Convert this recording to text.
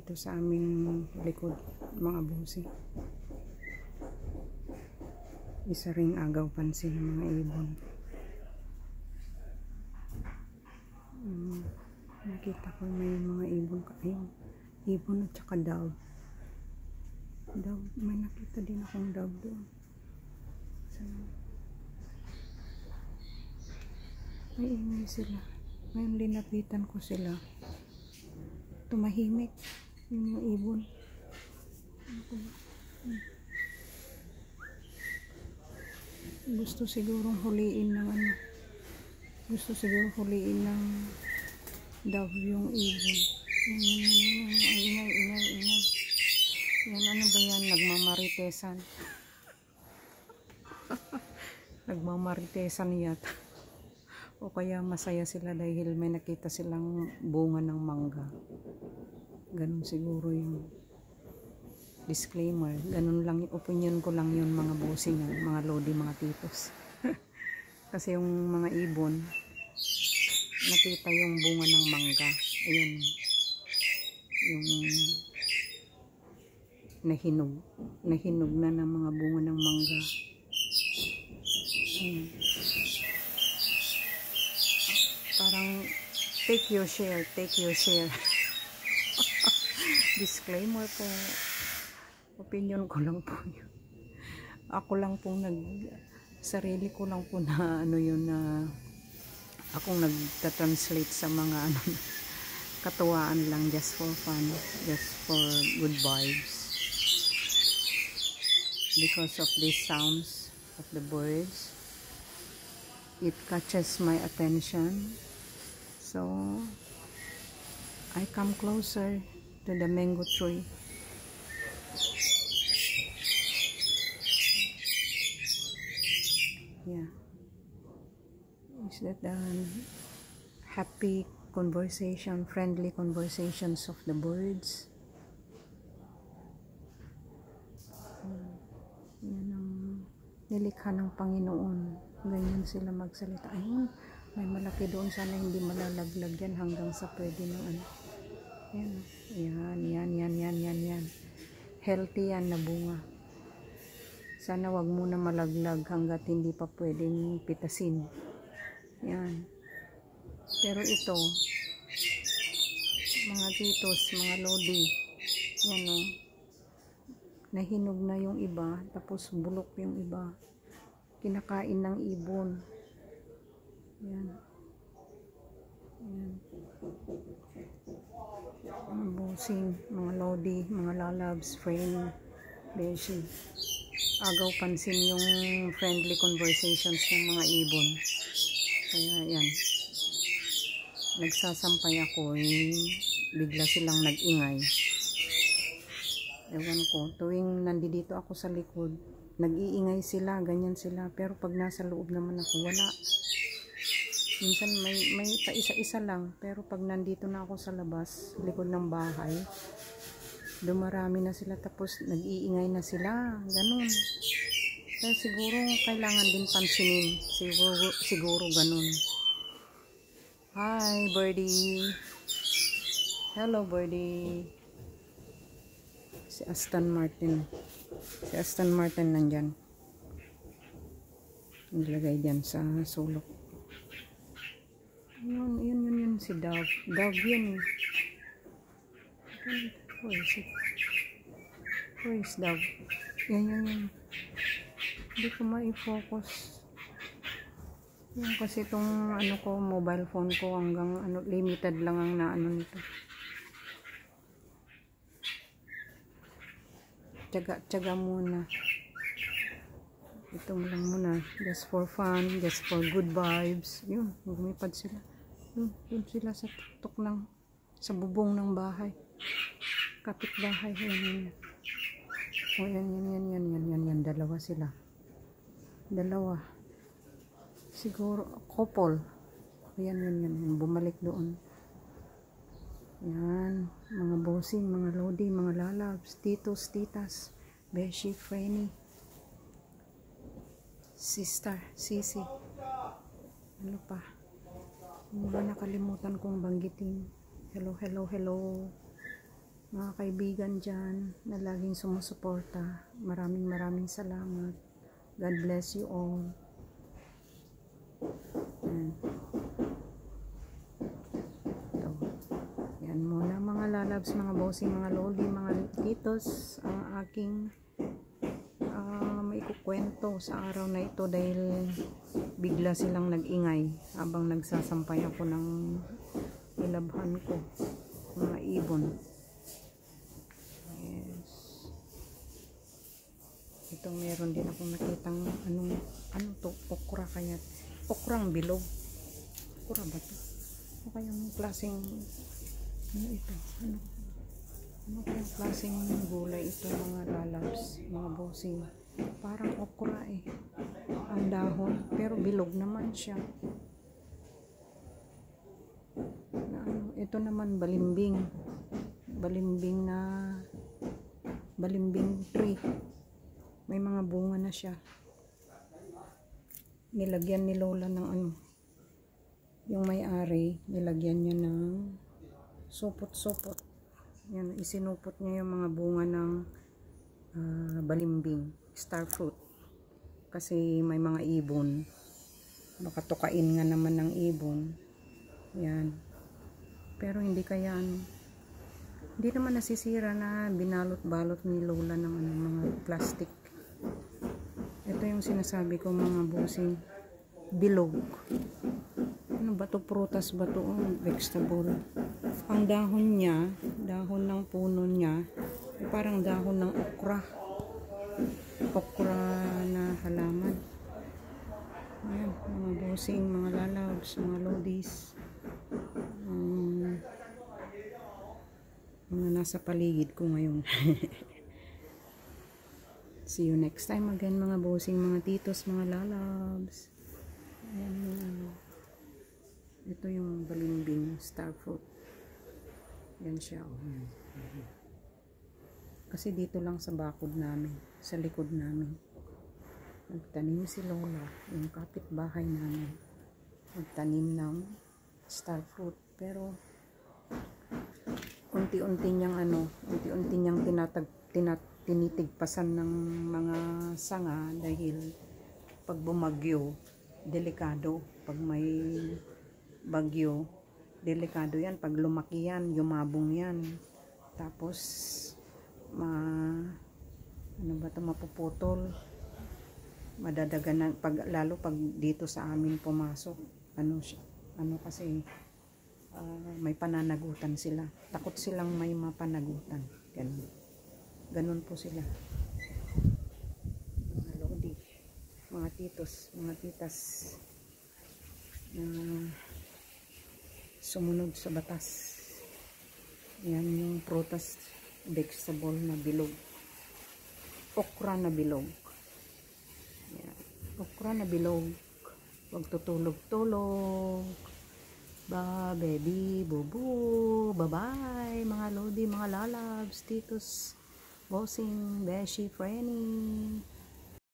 dito sa aming likod, mga busi. Isa ring agaw pansin ng mga ibon. Nakita ko may mga ibon, ayun, ibon at saka dove. May nakita din akong dove doon. So, may ingay sila. Ngayon linapitan ko sila. Tumahimik yung ibon. Gusto sigurong huliin ng ano. Gusto siguro huliin ng dove yung ibon. Ingay. Yan, ano ba yan? Nagmamaritesan. Nagmamaritesan yata. O kaya masaya sila dahil may nakita silang bunga ng mangga. Ganun siguro yung disclaimer. Ganun lang yung opinion ko lang yun, mga bossing, mga lodi, mga titos. Kasi yung mga ibon, nakita yung bunga ng mangga. Ayun. Yung nahinog na ng mga bunga ng mangga. Parang take your share. Disclaimer po, opinion ko lang po yun. Ako lang pong sarili ko lang po na ano yun, na akong nagta-translate sa mga ano, katuwaan lang, just for fun, just for good vibes. Because of these sounds of the birds, it catches my attention. So I come closer to the mango tree. Yeah. Is that the happy conversation, friendly conversations of the birds? Yan ang nilikha ng Panginoon. Ganyan sila magsalita. Ayun, may malaki doon, sana hindi malalaglag yan hanggang sa pwede ng ano. Yan. Healthy yan na bunga. Sana wag muna malaglag hanggat hindi pa pwedeng pitasin. Yan. Pero ito, mga titos, mga lodi, yan o, nahinog na yung iba, tapos bulok yung iba. Kinakain ng ibon. Yan. Mga bossing, mga lodi, mga lalabs, friend, beshi. Agaw pansin yung friendly conversations ng mga ibon. Kaya yan. Nagsasampay ako, bigla silang nag-ingay. Ewan ko, tuwing nandito ako sa likod, nag-iingay sila, ganyan sila. Pero pag nasa loob naman ako, wala. Minsan may isa-isa lang, pero pag nandito na ako sa labas, likod ng bahay, dumarami na sila, tapos nag-iingay na sila, ganun. Kaya siguro kailangan din pansinin, siguro ganun. Hi birdie, hello birdie. Si Aston Martin nandyan, nilagay dyan sa sulok. Yun si dove yun. Where is dove? Yan. Hindi ko ma-focus. Yan kasi itong ano ko, mobile phone ko, hanggang ano, limited lang ang naano nito. Tiyaga muna. Ito lang muna, just for fun, just for good vibes. Yun, lumipad sila. Yun sila sa tuktok ng, sa bubong ng bahay. Kapit bahay. Yan. Dalawa sila. Siguro, couple. Yan. Bumalik doon. Yan. Mga bossing, mga lodi, mga lalabs, titos, titas, beshi, Frenny, sister, sisi. Ano pa? Mga nakalimutan kong banggitin. Hello. mga kaibigan dyan na laging sumusuporta. Maraming salamat. God bless you all. Yan. Ito. Yan muna mga lalabs, mga bossing, mga loli, mga titos, ang aking may kukwento sa araw na ito dahil bigla silang nag-ingay habang nagsasampay ako ng ilabhan ko, mga ibon. Yes. Ito meron din akong nakitang anong to, okra kaya, okrang bilog. Okra ba to? O kayang klaseng ano ito? Ano kayang klaseng gulay ito mga lalabs, mga bossing? Parang okra eh. Ang dahon, pero bilog naman siya. Na, ano, ito naman balimbing. Balimbing tree. May mga bunga na siya. Nilagyan ni Lola ng ano. Yung may-ari, nilagyan niya ng supot-supot. Yan, isinupot niya yung mga bunga ng balimbing, star fruit. Kasi may mga ibon. Makatukain nga naman ng ibon. Yan. Pero hindi kaya hindi naman nasisira na binalot-balot ni Lola ng mga plastic. Ito yung sinasabi ko mga bossing. Bilog. Ano ba to? Prutas ba to? Vegetable. Ang dahon niya, dahon ng puno niya, parang dahon ng okra. Okra na halaman. Ayan, mga bossing, mga lalabs, mga lodies. Mga nasa paligid ko ngayon. See you next time again mga bossing, mga titos, mga lalabs. Ayan, ito yung balimbing star fruit. Yan siya. Kasi dito lang sa bakod namin, sa likod namin, nagtanim si Lola, yung kapitbahay namin, nagtanim ng star fruit. Pero unti-unti niyang tinitigpasan ng mga sanga dahil pag bumagyo, delikado. Pag may bagyo, delikado yan. Pag lumaki yan, yumabong yan. Tapos mapuputol, madadaganan lalo pag dito sa amin pumasok. Kasi may pananagutan sila. Takot silang may mapanagutan. Ganun po sila. Mga lodi, mga titos, mga titas sumunod sa batas. Yan yung prutas, vegetable na bilog. Okra na bilog. Yan. Okra na bilog. Huwag tutulog-tulog. Ba, baby, bubu. Bye-bye, mga lodi, mga lalabs, titos, bossing, beshi, frenny.